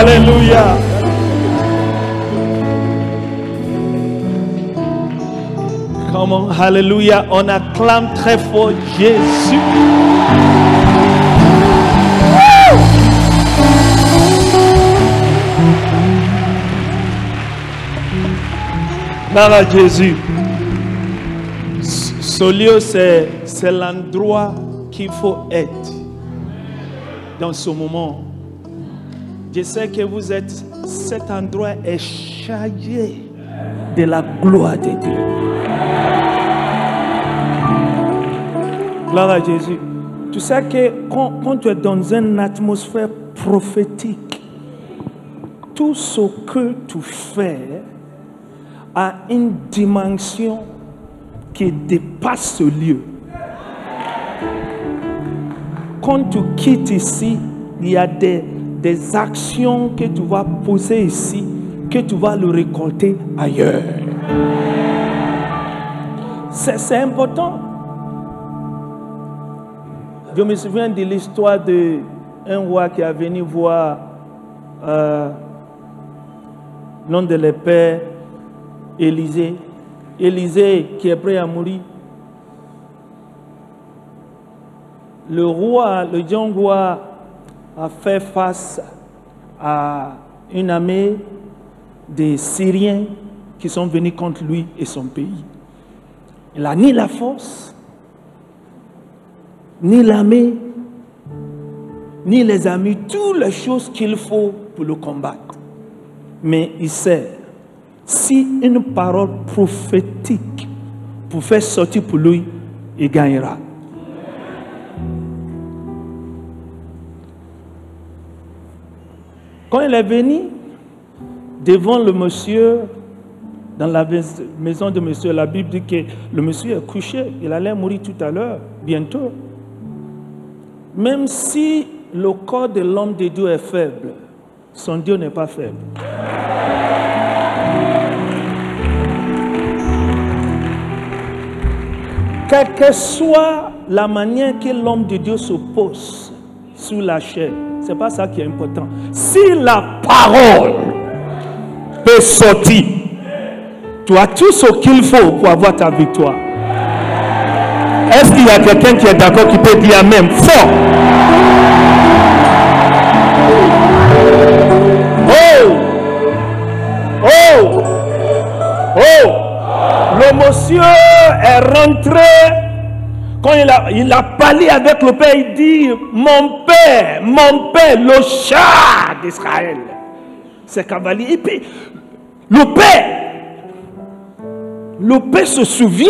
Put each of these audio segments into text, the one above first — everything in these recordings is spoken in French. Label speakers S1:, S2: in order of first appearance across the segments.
S1: Alléluia. Comment, alléluia, on acclame très fort Jésus. Gloire à Jésus. Ce lieu, c'est l'endroit qu'il faut être dans ce moment. Je sais que vous êtes, cet endroit est chargé de la gloire de Dieu. Gloire à Jésus. Tu sais que quand tu es dans une atmosphère prophétique, tout ce que tu fais a une dimension qui dépasse ce lieu. Quand tu quittes ici, il y a des actions que tu vas poser ici, que tu vas le récolter ailleurs. C'est important. Je me souviens de l'histoire d'un roi qui est venu voir l'un de les pères, Élisée. Élisée qui est prêt à mourir. Le roi, le jeune roi, a fait face à une armée des Syriens qui sont venus contre lui et son pays. Il n'a ni la force, ni l'armée, ni les amis, toutes les choses qu'il faut pour le combattre. Mais il sait, si une parole prophétique pour faire sortir pour lui, il gagnera. Quand il est venu devant le monsieur, dans la maison de monsieur, la Bible dit que le monsieur est couché, il allait mourir tout à l'heure, bientôt. Même si le corps de l'homme de Dieu est faible, son Dieu n'est pas faible. Quelle que soit la manière que l'homme de Dieu se pose sur la chair, ce n'est pas ça qui est important. Si la parole peut sortir, tu as tout ce qu'il faut pour avoir ta victoire. Est-ce qu'il y a quelqu'un qui est d'accord qui peut dire Amen fort? Oh! Oh! Oh! Le monsieur est rentré. Quand il a parlé avec le père, il dit, mon père, le chat d'Israël, c'est cavalier. Et puis, le père se souvient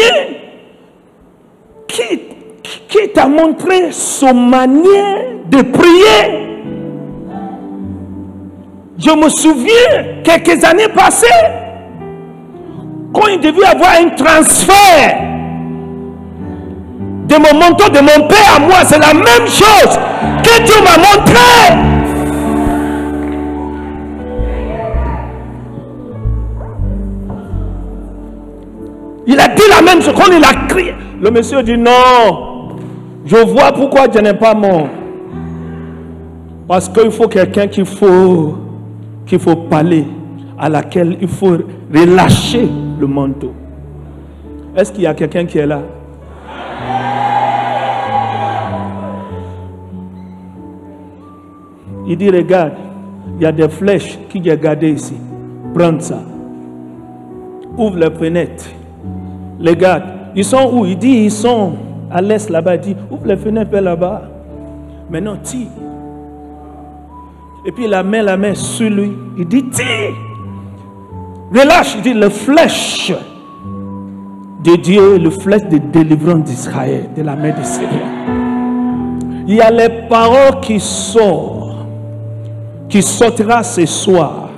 S1: qui t'a montré son manière de prier. Je me souviens, quelques années passées, quand il devait avoir un transfert de mon mentor, de mon père à moi, c'est la même chose que Dieu m'a montré. Il a dit la même chose quand il a crié. Le monsieur dit non, je vois pourquoi je n'ai pas mort. Parce qu'il faut quelqu'un qu'il faut parler, à laquelle il faut relâcher le manteau. Est-ce qu'il y a quelqu'un qui est là? Il dit, regarde, il y a des flèches qui j'ai gardées ici. Prends ça. Ouvre les fenêtres. Regarde, ils sont où? Il dit, ils sont à l'est là-bas. Il dit, ouvre les fenêtres vers là-bas. Maintenant, tire. Et puis il met la main sur lui. Il dit, tire. Relâche. Il dit, les flèches de Dieu, le flèche de délivrance d'Israël, de la main de Seigneur. Il y a les paroles qui sortira ce soir.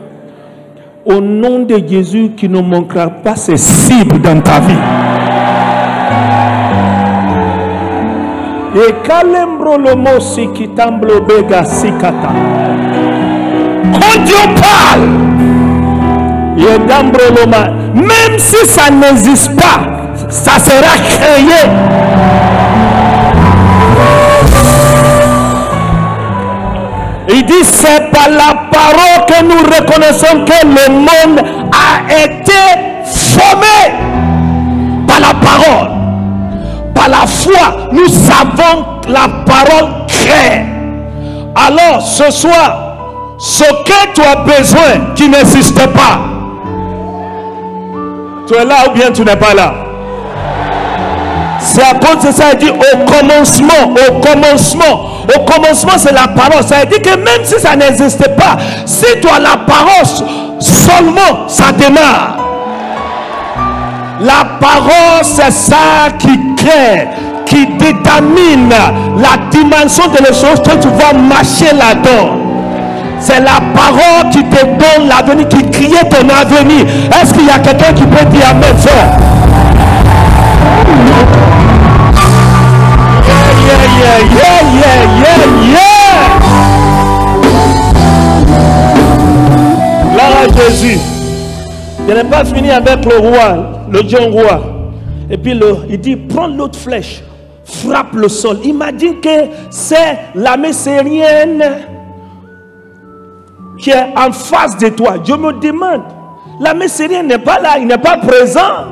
S1: Au nom de Jésus, qui ne manquera pas ses cibles dans ta vie. Et kalembro le mosi qui tamblo bega sikata. Quand Dieu parle, même si ça n'existe pas, ça sera créé. Il dit, c'est par la parole que nous reconnaissons que le monde a été formé. Par la parole. Par la foi, nous savons que la parole crée. Alors, ce soir, ce que tu as besoin qui n'existe pas, tu es là ou bien tu n'es pas là? C'est à cause de ça, il dit au commencement, c'est la parole. Ça veut dire que même si ça n'existe pas, si tu as la parole, seulement ça démarre. La parole, c'est ça qui crée, qui détermine la dimension de les choses que tu vas marcher là-dedans. C'est la parole qui te donne l'avenir, qui crée ton avenir. Est-ce qu'il y a quelqu'un qui peut dire amen fort? Gloire à Jésus. Je n'ai pas fini avec le roi, le jeune roi. Et puis il dit, prends l'autre flèche, frappe le sol. Imagine que c'est l'armée syrienne qui est en face de toi. Je me demande, l'armée syrienne n'est pas là, il n'est pas présent.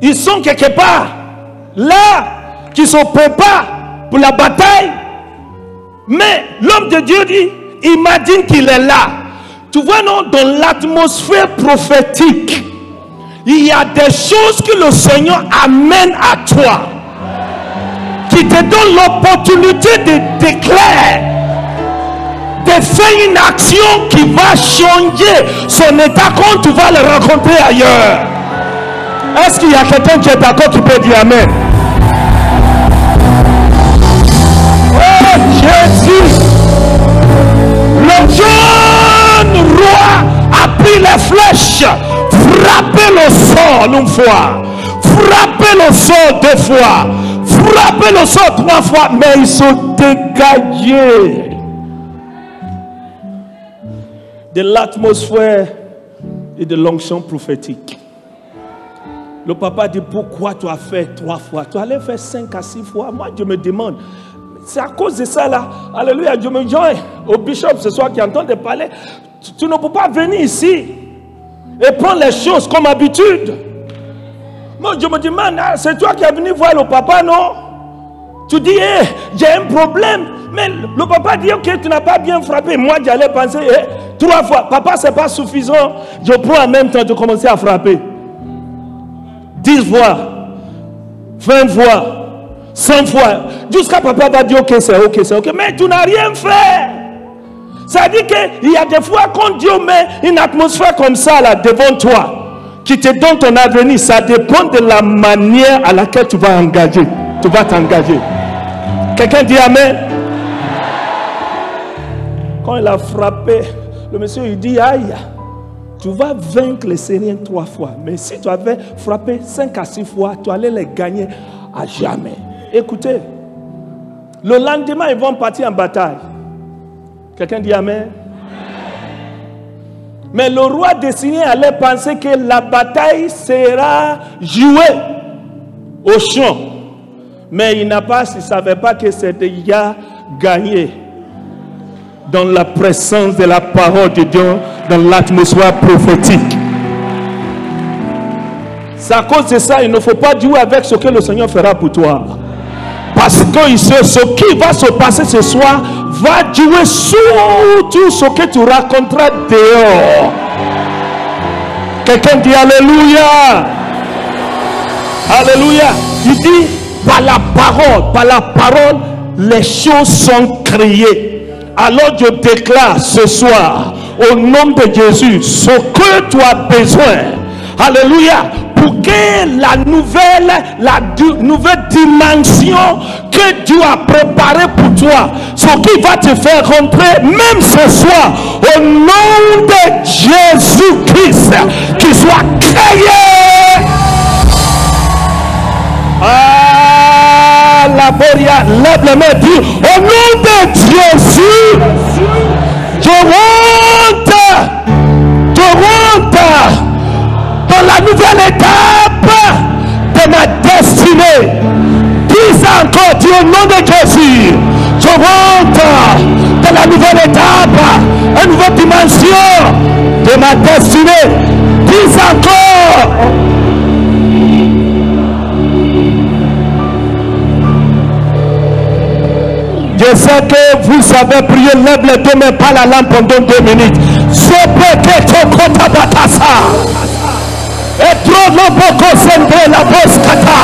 S1: Ils sont quelque part là, qui se préparent pour la bataille. Mais l'homme de Dieu dit, imagine qu'il est là. Tu vois, non, dans l'atmosphère prophétique, il y a des choses que le Seigneur amène à toi, qui te donne l'opportunité de déclarer, de faire une action qui va changer son état quand tu vas le rencontrer ailleurs. Est-ce qu'il y a quelqu'un qui est d'accord qui peut dire amen? Oh Jésus! Le jeune roi a pris les flèches, frappé le sol une fois, frappé le sol deux fois, frappé le sol trois fois, mais ils sont dégagés de l'atmosphère et de l'onction prophétique. Le papa dit, pourquoi tu as fait 3 fois? Tu allais faire 5 à 6 fois. Moi, je me demande. C'est à cause de ça là. Alléluia. Je me joins au bishop ce soir qui entend de parler. Tu ne peux pas venir ici et prendre les choses comme habitude. Moi, je me demande, c'est toi qui es venu voir le papa, non? Tu dis, hey, j'ai un problème. Mais le papa dit, ok, tu n'as pas bien frappé. Moi, j'allais penser, hey, 3 fois. Papa, ce n'est pas suffisant. Je prends en même temps de commencer à frapper. 10 fois, 20 fois, 100 fois, jusqu'à papa va dire ok, c'est ok, c'est ok, mais tu n'as rien fait. Ça dit qu'il y a des fois quand Dieu met une atmosphère comme ça là devant toi, qui te donne ton avenir, ça dépend de la manière à laquelle tu vas engager, tu vas t'engager. Quelqu'un dit amen. Quand il a frappé, le monsieur il dit aïe. Tu vas vaincre les Syriens 3 fois. Mais si tu avais frappé 5 à 6 fois, tu allais les gagner à jamais. Écoutez, le lendemain, ils vont partir en bataille. Quelqu'un dit amen? Mais le roi des Syriens allait penser que la bataille sera jouée au champ. Mais il ne savait pas que c'est déjà gagné. Dans la présence de la parole de Dieu, dans l'atmosphère prophétique. C'est à cause de ça, il ne faut pas jouer avec ce que le Seigneur fera pour toi. Parce que ce qui va se passer ce soir va jouer sur tout ce que tu raconteras dehors. Quelqu'un dit Alléluia. Alléluia. Il dit, par la parole, les choses sont créées. Alors je déclare ce soir, au nom de Jésus, ce que tu as besoin, alléluia, pour que la nouvelle dimension que Dieu a préparée pour toi, ce qui va te faire rentrer, même ce soir, au nom de Jésus-Christ, qu'il soit créé. La Boria, lève les mains, dit au nom de Jésus, je rentre dans la nouvelle étape de ma destinée. Dis encore, dis au nom de Jésus, je rentre dans la nouvelle étape, une nouvelle dimension de ma destinée. Dis encore. Je sais que vous avez prié, lève les deux mains, pas la lampe pendant 2 minutes. Et trop longtemps semblé la bosse kata.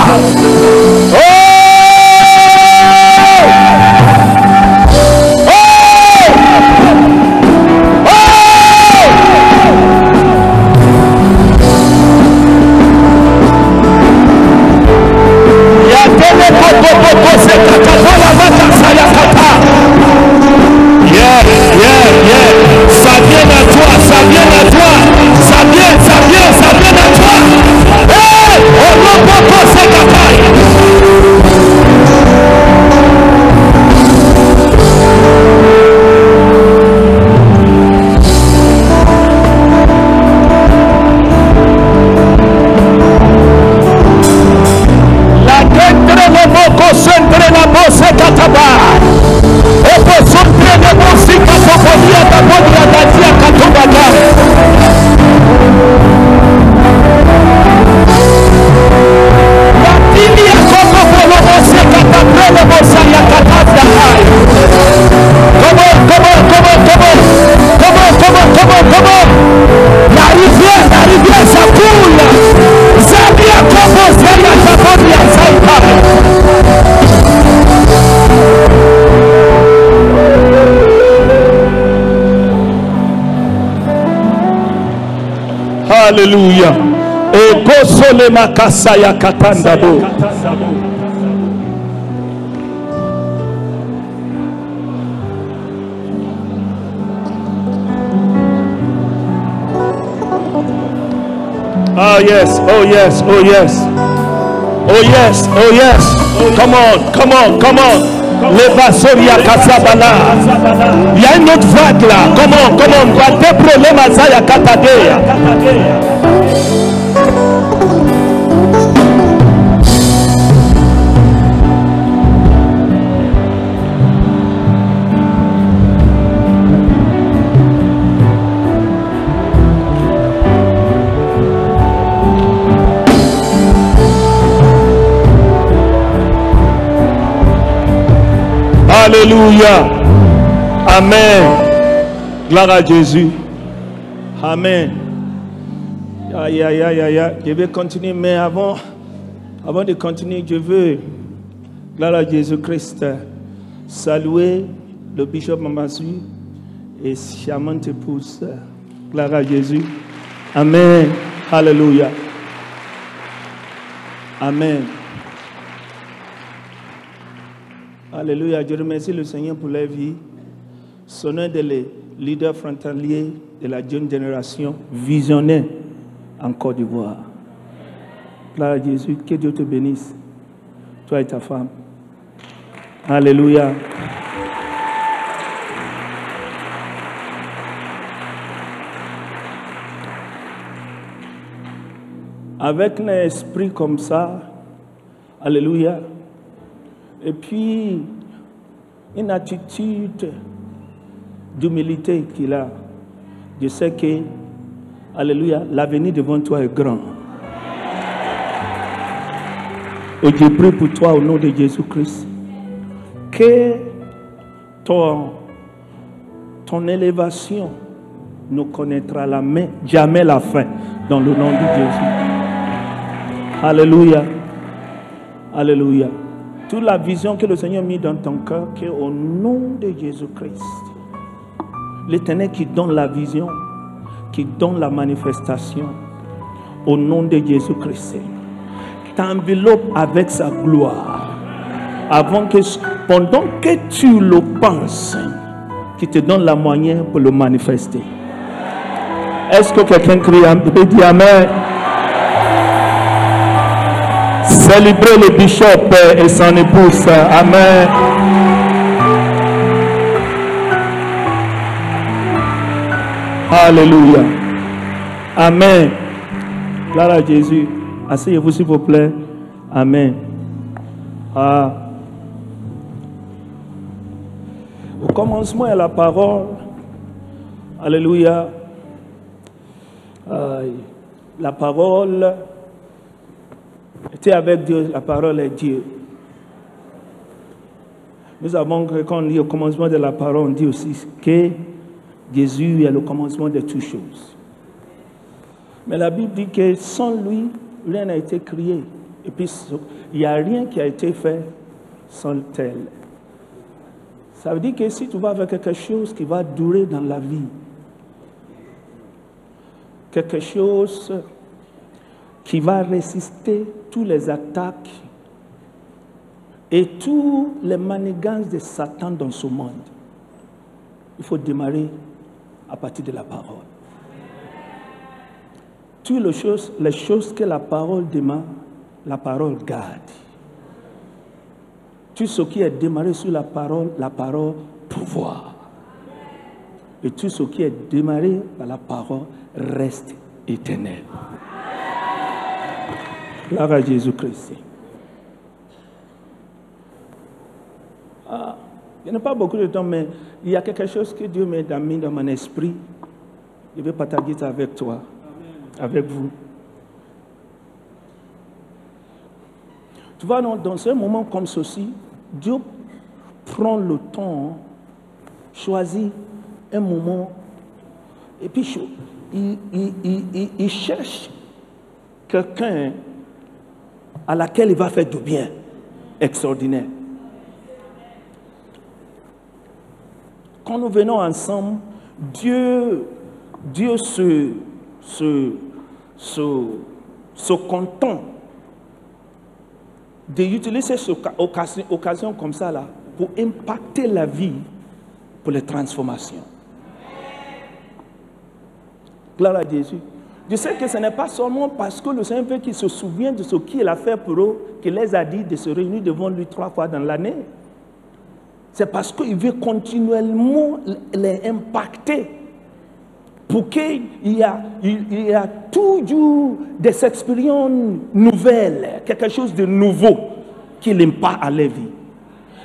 S1: Ça vient à toi, ça vient à toi, ça vient à toi. Hey, on n'a pas pensé qu'à la tête le mot concentré la bosse kataba. Et pour sortir de musique à Popodia, Popodia, Datia, Katobada. La Tilia, Coco, Polobosia, Cataprele, Bosaia, Catazda. Comment? La rivière, ça coule. Zabia, Coco, Zaya, Popodia, Zaita. Alléluia. Et Gosole Makasaya Katandabo. Oh yes, oh yes, oh yes. Oh yes, oh yes. Come on. Les Basoria Kasabala. Il y a une autre vague là. Comment? Quoi des problèmes à Zaya Katadea. Alléluia. Amen. Gloire à Jésus. Amen. Aïe. Je vais continuer, mais avant de continuer, je veux, gloire à Jésus-Christ, saluer le bishop Mamassu et charmante épouse. Gloire à Jésus. Amen. Alléluia. Amen. Alléluia, je remercie le Seigneur pour leur vie. Sont un des leaders frontaliers de la jeune génération, visionnaire en Côte d'Ivoire. Gloire à Jésus, que Dieu te bénisse, toi et ta femme. Alléluia. Avec un esprit comme ça, alléluia. Et puis, une attitude d'humilité qu'il a. Je sais que, alléluia, l'avenir devant toi est grand. Et je prie pour toi au nom de Jésus-Christ. Que ton élévation ne connaîtra jamais la fin. Dans le nom de Jésus. Alléluia. Alléluia. Toute la vision que le Seigneur a mis dans ton cœur, qu'au nom de Jésus-Christ, l'Éternel qui donne la vision, qui donne la manifestation, au nom de Jésus-Christ, t'enveloppe avec sa gloire, pendant que tu le penses, qui te donne la moyen pour le manifester. Est-ce que quelqu'un crie peut dire Amen? Célébrer le bishop et son épouse. Amen. Alléluia. Amen. Gloire à Jésus. Asseyez-vous s'il vous plaît. Amen. Au commencement, il y a la parole. Alléluia. La parole était avec Dieu. La parole est Dieu. Nous avons, quand on lit au commencement de la parole, on dit aussi que Jésus est le commencement de toutes choses. Mais la Bible dit que sans lui, rien n'a été créé. Et puis, il n'y a rien qui a été fait sans tel. Ça veut dire que si tu vas avec quelque chose qui va durer dans la vie, quelque chose qui va résister toutes les attaques et toutes les manigances de Satan dans ce monde, il faut démarrer à partir de la parole. Toutes les choses que la parole démarre, la parole garde. Tout ce qui est démarré sur la parole pouvoir. Et tout ce qui est démarré par la parole reste éternel. Gloire à Jésus-Christ. Il n'y a pas beaucoup de temps, mais il y a quelque chose que Dieu m'a mis dans mon esprit. Je vais partager ça avec toi, avec vous. Tu vois, dans un moment comme ceci, Dieu prend le temps, choisit un moment, et puis il cherche quelqu'un à laquelle il va faire du bien extraordinaire. Quand nous venons ensemble, Dieu se contente d'utiliser cette occasion comme ça là pour impacter la vie, pour les transformations. Gloire à Jésus. Je sais que ce n'est pas seulement parce que le Seigneur veut qu'ils se souviennent de ce qu'il a fait pour eux, qu'il les a dit de se réunir devant lui 3 fois dans l'année. C'est parce qu'il veut continuellement les impacter pour qu'il y a toujours des expériences nouvelles, quelque chose de nouveau qu'il impacte à la vie.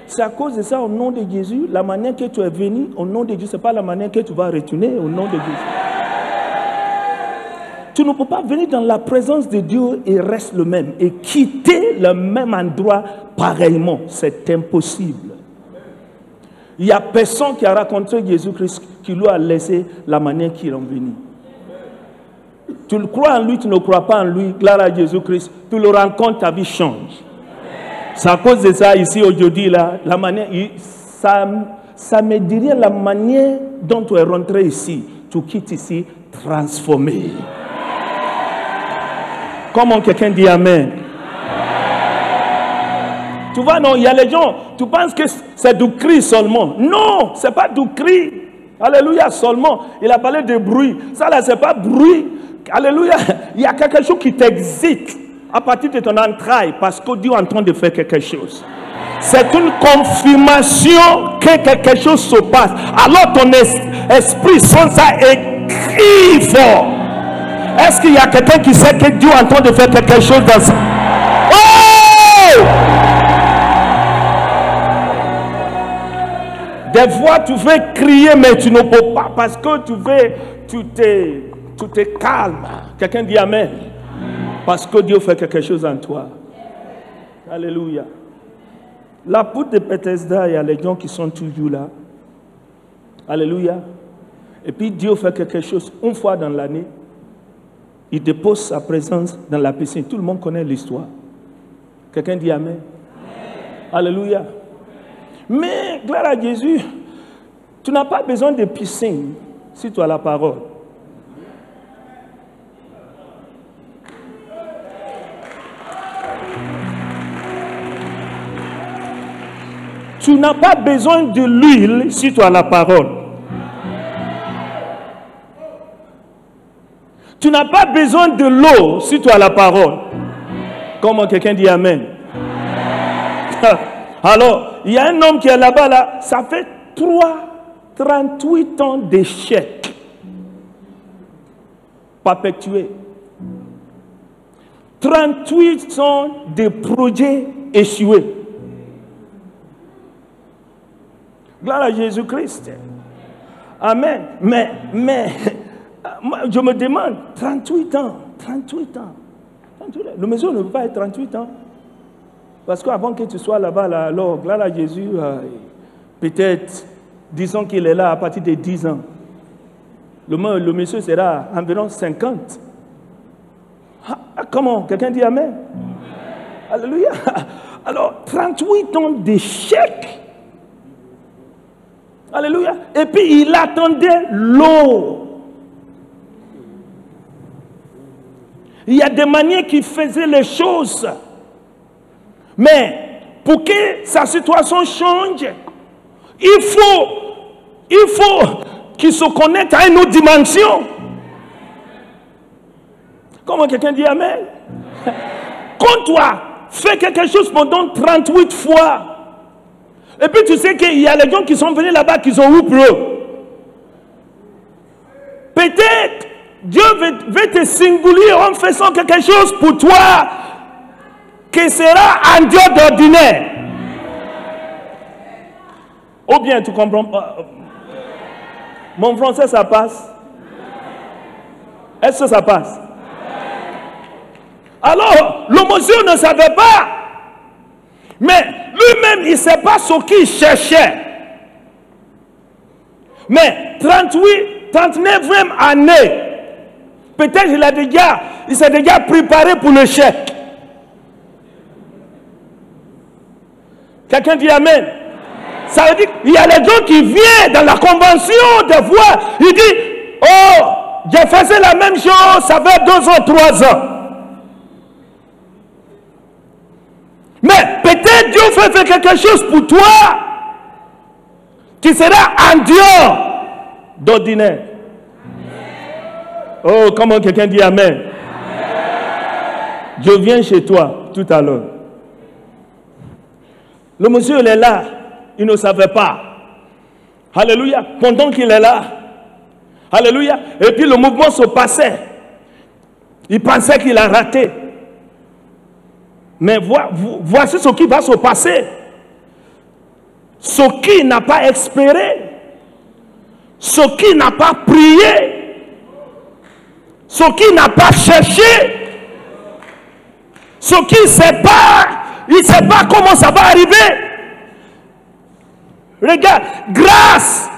S1: C'est à cause de ça, au nom de Jésus, la manière que tu es venu, au nom de Dieu, ce n'est pas la manière que tu vas retourner, au nom de Jésus. Tu ne peux pas venir dans la présence de Dieu et rester le même, et quitter le même endroit pareillement. C'est impossible. Il n'y a personne qui a rencontré Jésus-Christ qui lui a laissé la manière qu'il est venu. Tu le crois en lui, tu ne crois pas en lui, gloire à Jésus-Christ, tu le rencontres, ta vie change. C'est à cause de ça, ici, aujourd'hui, là, la manière, ça me dirait la manière dont tu es rentré ici. Tu quittes ici transformé. Comment quelqu'un dit Amen? Tu vois, non, il y a les gens, tu penses que c'est du cri seulement. Non, ce n'est pas du cri. Alléluia, seulement. Il a parlé de bruit. Ça là, ce n'est pas bruit. Alléluia. Il y a quelque chose qui t'excite à partir de ton entraille parce que Dieu est en train de faire quelque chose. C'est une confirmation que quelque chose se passe. Alors ton esprit sans ça écrit fort. Est-ce qu'il y a quelqu'un qui sait que Dieu est en train de faire quelque chose dans ça? Oh! Des fois, tu veux crier, mais tu ne peux pas parce que tu te calmes. Quelqu'un dit Amen. Parce que Dieu fait quelque chose en toi. Alléluia. La poutre de Bethesda, il y a les gens qui sont toujours là. Alléluia. Et puis Dieu fait quelque chose une fois dans l'année. Il dépose sa présence dans la piscine. Tout le monde connaît l'histoire. Quelqu'un dit Amen. Alléluia. Mais, gloire à Jésus, tu n'as pas besoin de piscine si tu as la parole. Tu n'as pas besoin de l'huile si tu as la parole. Tu n'as pas besoin de l'eau si tu as la parole. Comment quelqu'un dit Amen? Alors, il y a un homme qui est là-bas, là, ça fait 38 ans d'échec perpétué. 38 sont des projets échoués. Gloire à Jésus-Christ. Amen. Mais, je me demande, 38 ans. Le monsieur ne peut pas être 38 ans. Parce qu'avant que tu sois là-bas, là, alors, gloire à Jésus, peut-être, disons qu'il est là à partir de 10 ans. Le monsieur sera environ 50. Comment? Quelqu'un dit Amen? Alléluia. Alors, 38 ans d'échec. Alléluia. Et puis, il attendait l'eau. Il y a des manières qui faisaient les choses. Mais, pour que sa situation change, il faut qu'il se connecte à une autre dimension. Comment quelqu'un dit Amen? Quand toi, fais quelque chose pendant 38 fois, et puis tu sais qu'il y a les gens qui sont venus là-bas qui ont eu pour eux. Peut-être Dieu veut te singulier en faisant quelque chose pour toi qui sera en Dieu d'ordinaire. Ou bien tu comprends pas? Mon français ça passe? Est-ce que ça passe? Alors, le monsieur ne savait pas. Mais lui-même, il ne sait pas ce qu'il cherchait. Mais 39e année, peut-être il s'est déjà préparé pour le chèque. Quelqu'un dit Amen. Ça veut dire qu'il y a les gens qui viennent dans la convention de voir. Il dit, oh, j'ai fait la même chose, ça fait 2 ans, 3 ans. Mais peut-être Dieu fait quelque chose pour toi qui sera en dehors d'ordinaire. Oh, comment quelqu'un dit Amen? Je viens chez toi tout à l'heure. Le monsieur, il est là. Il ne savait pas. Alléluia. Pendant qu'il est là. Alléluia. Et puis le mouvement se passait. Il pensait qu'il a raté. Mais voici ce qui va se passer. Ce qui n'a pas espéré, ce qui n'a pas prié, ce qui n'a pas cherché, ce qui ne sait pas, il ne sait pas comment ça va arriver. Regarde, grâce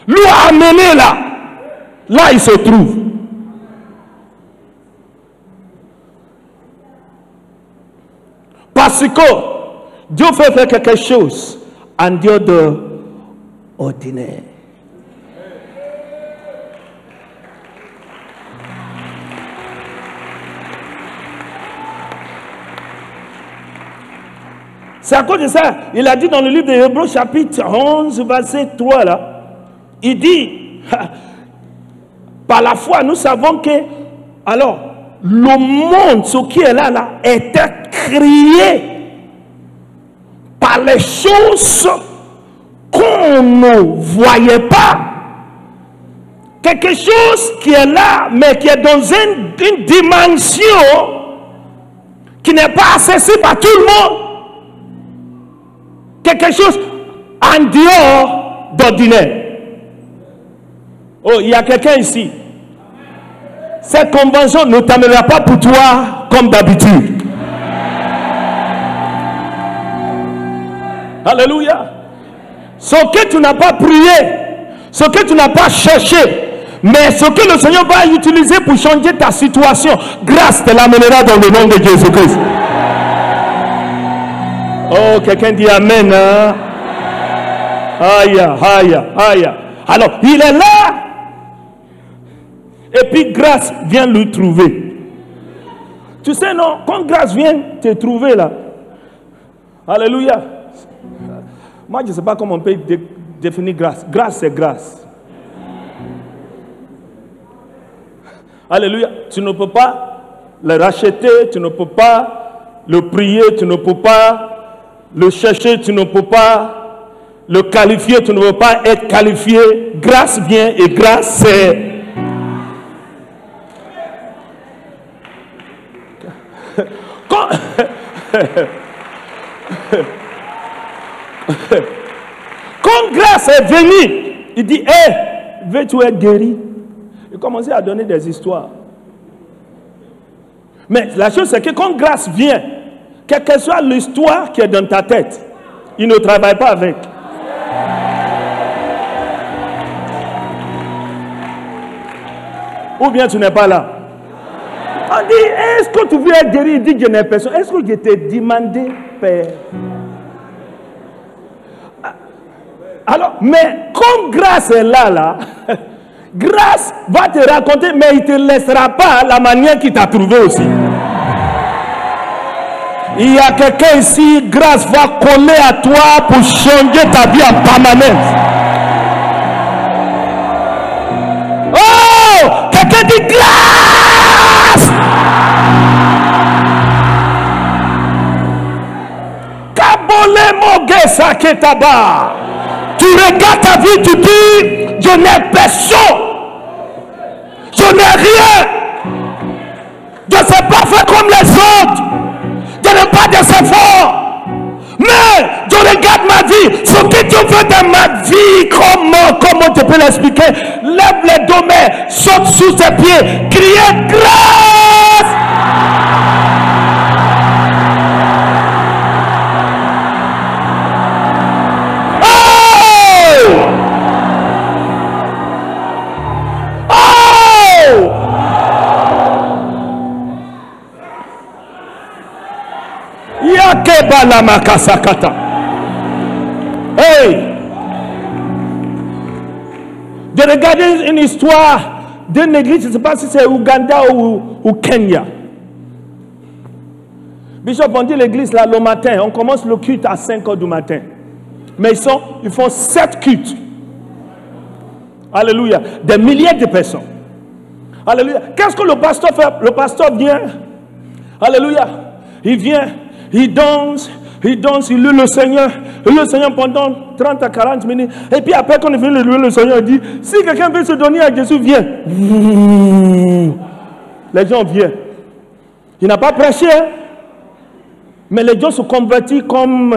S1: lui a amené là. Là, il se trouve. Parce que Dieu fait faire quelque chose en Dieu de ordinaire. C'est à cause de ça, il a dit dans le livre de Hébreux chapitre 11, verset 3 là, il dit, par la foi nous savons que, alors, le monde, ce qui est là, était créé par les choses qu'on ne voyait pas. Quelque chose qui est là, mais qui est dans une dimension qui n'est pas accessible à tout le monde. Quelque chose en dehors d'ordinaire. Oh, il y a quelqu'un ici. Cette convention ne t'amènera pas pour toi comme d'habitude. Alléluia. Ce que tu n'as pas prié, ce que tu n'as pas cherché, mais ce que le Seigneur va utiliser pour changer ta situation, grâce te l'amènera dans le nom de Jésus-Christ. Oh, quelqu'un dit Amen. Hein? Aïe, aïe, aïe. Alors, il est là. Et puis, grâce vient lui trouver. Tu sais, non, quand grâce vient te trouver là. Alléluia. Moi, je ne sais pas comment on peut définir grâce. Grâce, c'est grâce. Alléluia. Tu ne peux pas le racheter, tu ne peux pas le prier, tu ne peux pas le chercher, tu ne peux pas le qualifier, tu ne peux pas être qualifié. Grâce vient et grâce c'est... Quand grâce est venue, il dit, hé, veux-tu être guéri? Il commençait à donner des histoires. Mais la chose c'est que quand grâce vient, quelle que soit l'histoire qui est dans ta tête, il ne travaille pas avec. Ou bien tu n'es pas là. On dit, est-ce que tu veux être guéri? Il dit, je n'ai personne. Est-ce que je t'ai demandé, Père? Alors, mais comme grâce est là, grâce va te raconter, mais il ne te laissera pas la manière qu'il t'a trouvé aussi. Il y a quelqu'un ici, grâce va coller à toi pour changer ta vie en permanence. Oh, quelqu'un dit grâce. Kabole mogesa ketaba. Tu regardes ta vie, tu dis, je n'ai personne. Je n'ai rien. Je ne sais pas faire comme les autres. Je n'ai pas des efforts. Mais je regarde ma vie. Ce que Dieu veut dans ma vie, comment tu peux l'expliquer? Lève les deux mains, saute sous tes pieds, criez grâce. Hey! De regarder une histoire d'une église, je ne sais pas si c'est Ouganda ou Kenya. Bishop, on dit l'église là le matin, on commence le culte à 5 h du matin. Mais ils font 7 cultes. Alléluia. Des milliers de personnes. Alléluia. Qu'est-ce que le pasteur fait? Le pasteur vient. Alléluia. Il vient. Il danse, il loue le Seigneur pendant 30 à 40 minutes. Et puis après, quand il vient louer le Seigneur, il dit, si quelqu'un veut se donner à Jésus, viens. Les gens viennent. Il n'a pas prêché, hein? Mais les gens se convertissent comme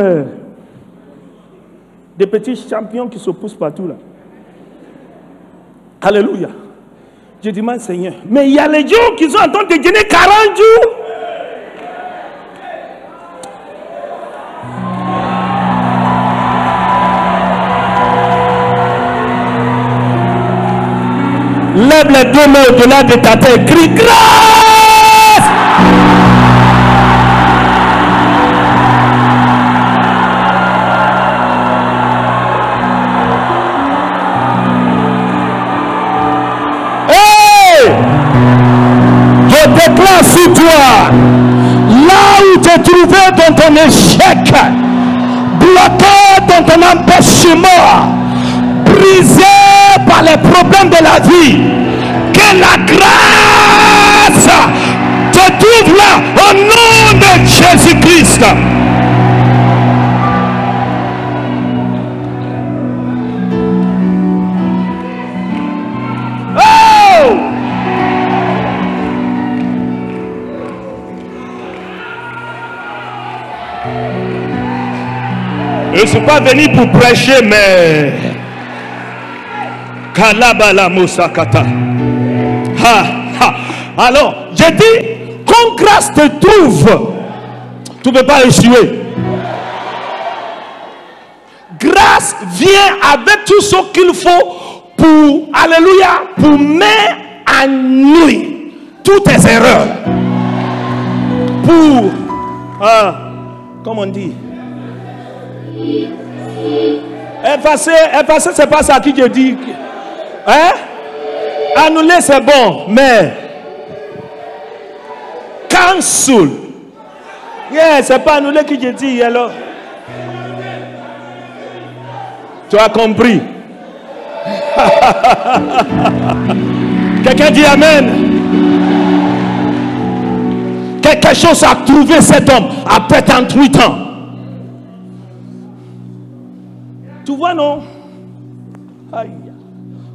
S1: des petits champions qui se poussent partout là. Alléluia. Je demande Seigneur, mais il y a les gens qui sont en train de gagner 40 jours. Lève les deux mains au-delà de ta tête. Crie grâce. Hey! Je déclare sur toi, là où tu es trouvé dans ton échec, bloqué dans ton empêchement, brisé par les problèmes de la vie, que la grâce te trouve là au nom de Jésus-Christ. Oh! Je ne suis pas venu pour prêcher, mais Kalabala Mosakata. Alors, j'ai dit, quand grâce te trouve, tu ne peux pas échouer. Grâce vient avec tout ce qu'il faut pour, alléluia, pour mettre à nu toutes tes erreurs. Pour, comment on dit? Effacer, c'est pas ça qui je dis. Hein? Annuler c'est bon, mais cancel. Yeah, c'est pas annuler qui je dis alors. Tu as compris? Quelqu'un dit amen. Quelque chose a trouvé cet homme après 38 ans. Tu vois, non? Aïe.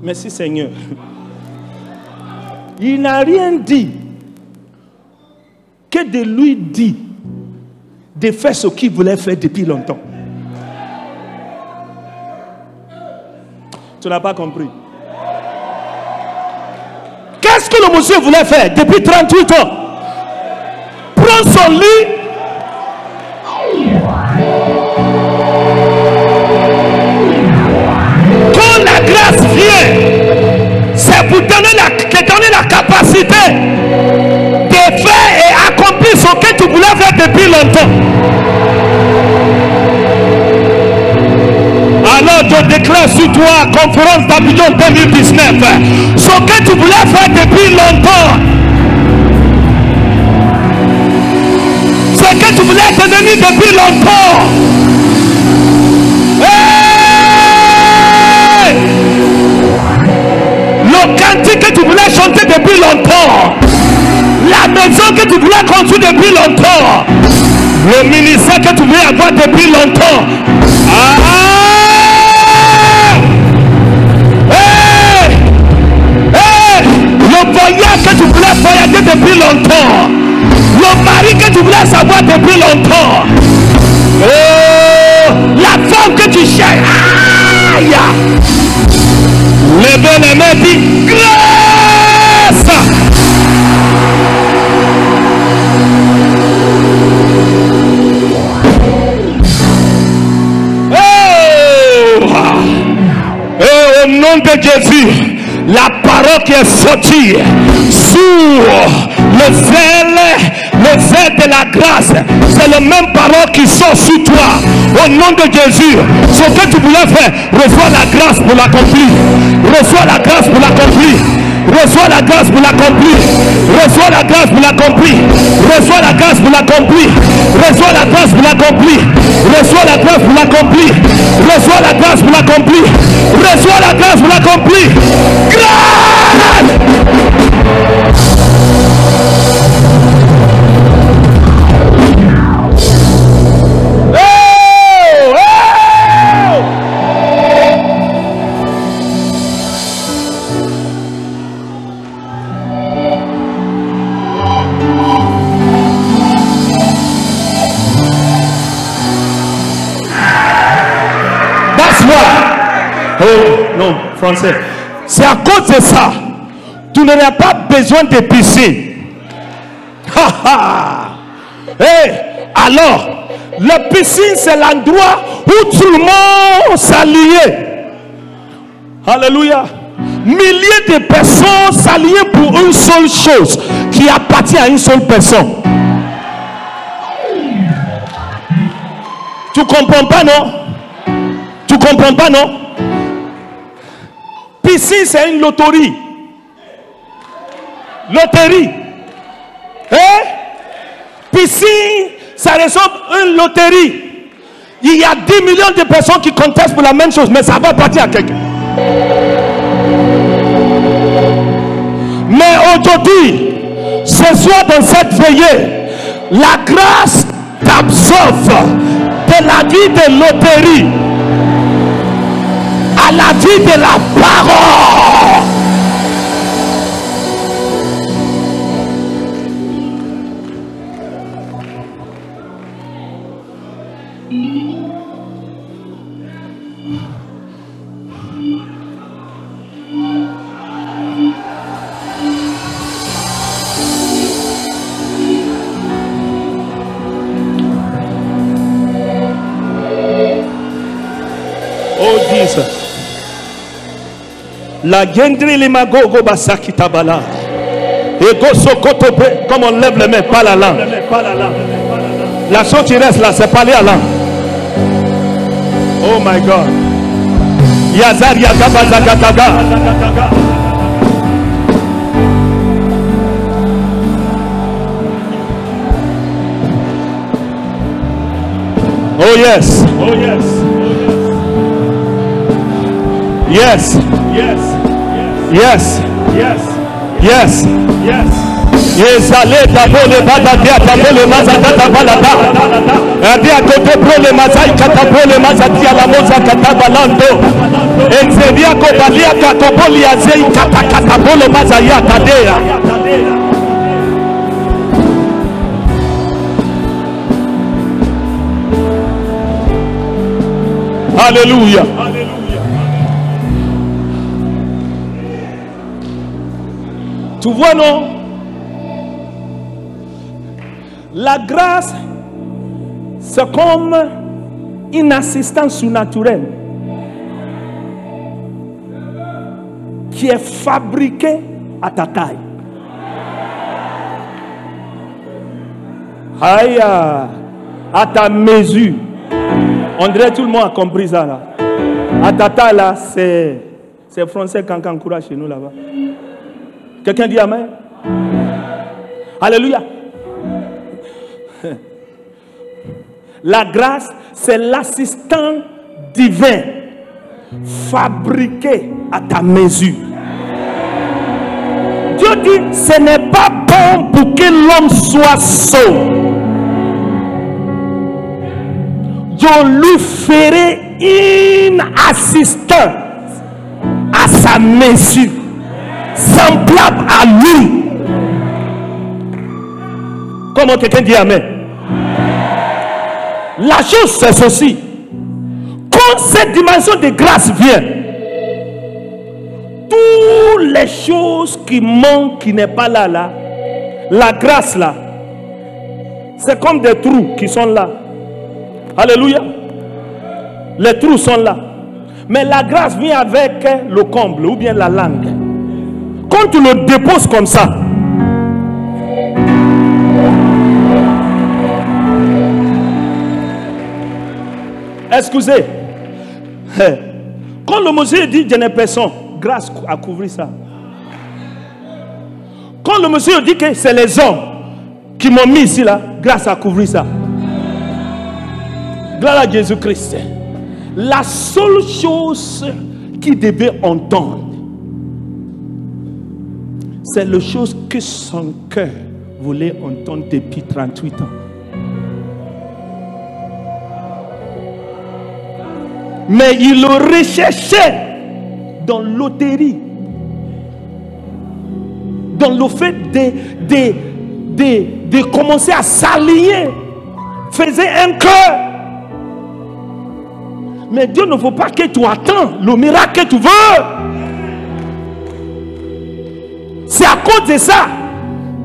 S1: Merci Seigneur. Il n'a rien dit que de lui dit de faire ce qu'il voulait faire depuis longtemps. Tu n'as pas compris. Qu'est-ce que le monsieur voulait faire depuis 38 ans? Prendre son lit. Quand la grâce vient, c'est pour donner la capacité de faire et accomplir ce que tu voulais faire depuis longtemps. Alors je déclare sur toi, conférence d'Abidjan 2019, ce que tu voulais faire depuis longtemps, ce que tu voulais devenir depuis longtemps. Hey! Le cantique que tu voulais chanter depuis longtemps, la maison que tu voulais construire depuis longtemps, le ministère que tu voulais avoir depuis longtemps. Le voyage que tu voulais voyager depuis longtemps, le mari que tu voulais savoir depuis longtemps, la femme que tu cherches. Aïe! Levez les mains, dis grâce. Au nom de Jésus, la parole qui est sortie sur le zèle de la grâce, c'est la même parole qui sort sur toi. Au nom de Jésus, ce que tu voulais faire, reçois la grâce pour l'accomplir. Reçois la grâce pour l'accomplir. Reçois la grâce pour l'accomplir. Reçois la grâce pour l'accomplir. Reçois la grâce pour l'accomplir. Reçois la grâce pour l'accomplir. Reçois la grâce pour l'accomplir. Reçois la grâce pour l'accomplir. Reçois la grâce pour l'accomplir. Grâce! Oh non, français. C'est à cause de ça. Tu n'auras pas besoin de piscine. Hey, alors, la piscine, c'est l'endroit où tout le monde s'allie. Alléluia. Milliers de personnes s'allient pour une seule chose qui appartient à une seule personne. Tu comprends pas, non? Tu comprends pas, non? Piscine, c'est une loterie. Loterie. Hein? Piscine, ça ressemble à une loterie. Il y a 10 millions de personnes qui contestent pour la même chose, mais ça va partir à quelqu'un. Mais aujourd'hui, ce soir dans cette veillée, la grâce t'absorbe de la vie de loterie à la vie de la parole. Oh Jesus. La gendri limagogo basaki tabala. Ego sokoto, comme on lève les mains, pas la langue. La chose qui reste là, c'est parler à langue. Oh my God. Yazar yagabazagataga. Oh yes. Oh yes. Yes. Yes. Yes. Yes. Yes. Yes. Yes. Allez, tabole badadia tabole mazadata balada. Adia kote prole mazai katapole mazadia la moza katabalando. Enzedia kobalia katopoli azei katakatapole mazaya kadea. Alléluia. Tu vois, non? La grâce, c'est comme une assistance surnaturelle qui est fabriquée à ta taille. Aïe, à ta mesure. On dirait tout le monde a compris ça là. À ta taille là, c'est français quand on encourage chez nous là-bas. Quelqu'un dit amen? Alléluia. La grâce, c'est l'assistant divin fabriqué à ta mesure. Dieu dit, ce n'est pas bon pour que l'homme soit sot. Je lui ferai une assistance à sa mesure, semblable à lui. Comment quelqu'un dit amen? La chose c'est ceci. Quand cette dimension de grâce vient, toutes les choses qui manquent, qui n'est pas là, la grâce là, c'est comme des trous qui sont là. Alléluia. Les trous sont là. Mais la grâce vient avec le comble ou bien la langue. Quand tu le déposes comme ça, excusez, quand le monsieur dit je n'ai personne, grâce a couvert ça. Quand le monsieur dit que c'est les hommes qui m'ont mis ici là, grâce a couvert ça. Gloire à Jésus-Christ. La seule chose qu'il devait entendre, c'est la chose que son cœur voulait entendre depuis 38 ans. Mais il le recherchait dans l'autérie, dans le fait de commencer à s'aligner, faisait un cœur. Mais Dieu ne veut pas que tu attends le miracle que tu veux. C'est à cause de ça.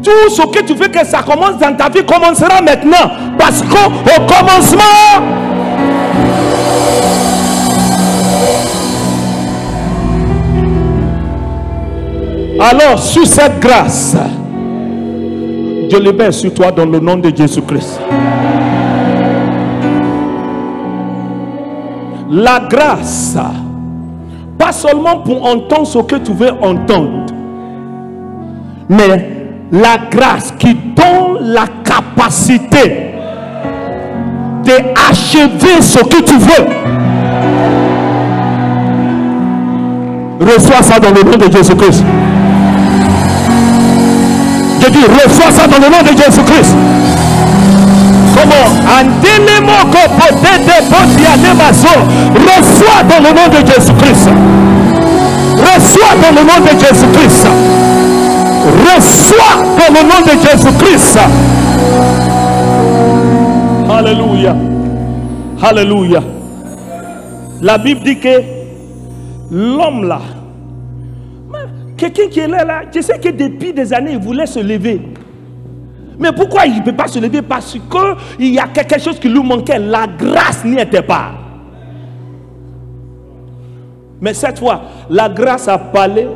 S1: Tout ce que tu veux que ça commence dans ta vie commencera maintenant. Parce qu'au commencement, alors sur cette grâce, je le mets sur toi dans le nom de Jésus-Christ. La grâce, pas seulement pour entendre ce que tu veux entendre, mais la grâce qui donne la capacité d'achever ce que tu veux. Reçois ça dans le nom de Jésus-Christ. Je dis, reçois ça dans le nom de Jésus-Christ. Comment? Reçois dans le nom de Jésus-Christ. Reçois dans le nom de Jésus-Christ. Reçois dans le nom de Jésus-Christ. Alléluia. Alléluia. La Bible dit que l'homme là, quelqu'un qui est là, je sais que depuis des années, il voulait se lever. Mais pourquoi il ne peut pas se lever? Parce qu'il y a quelque chose qui lui manquait. La grâce n'y était pas. Mais cette fois, la grâce a parlé